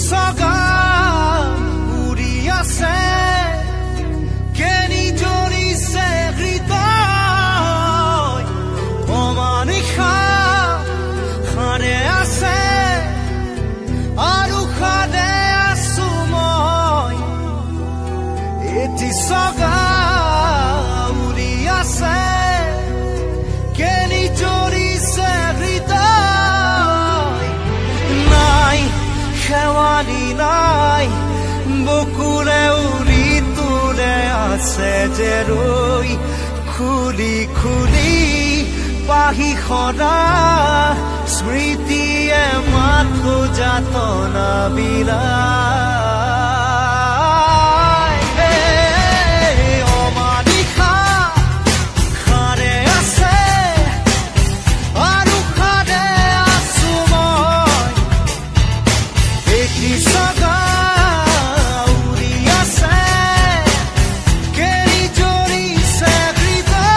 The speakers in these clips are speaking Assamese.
সগা উৰি আছে কেনি জ্বলিছে হৃদয় অমানিশা সাৰে আছে আৰু সাৰে আছো মই এটি সগা উৰি আছে কেনি জ্বলিছে হৃদয় নাই শেৱালি নাই বকুলে উৰি তোলে আছে যে ৰৈ খুলি খুলি পাহি সদা স্মৃতিয়ে মাথো যাতনা বিলায় অমানিশা সাৰে আছে আৰু সাৰে আছো মই এটি সগা উৰি আছে কেনি জ্বলিছে হৃদয়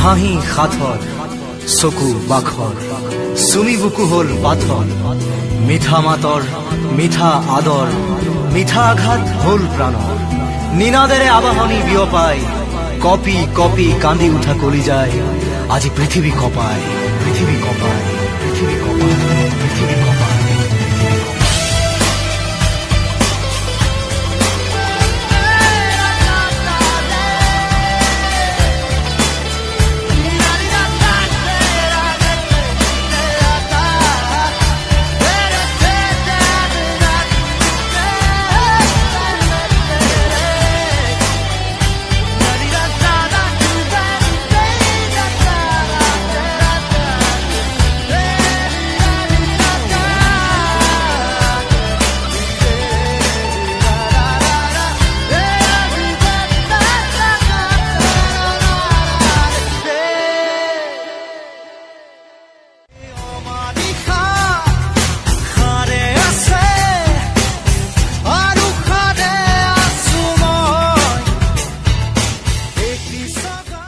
হাঁহি সাথৰ চকু বাখৰ চুমি বুকু হল পাথৰ মিঠা মাতৰ মিঠা আদৰ মিঠা আঘাত হল প্ৰাণৰ নিনাদেৰে আবাহনী বিয়পাই কপি কপি কান্দি উঠা কলিজায় আজি পৃথিৱী কপায় পৃথিৱী কপায় পৃথিৱী কপায় পৃথিৱী কপায়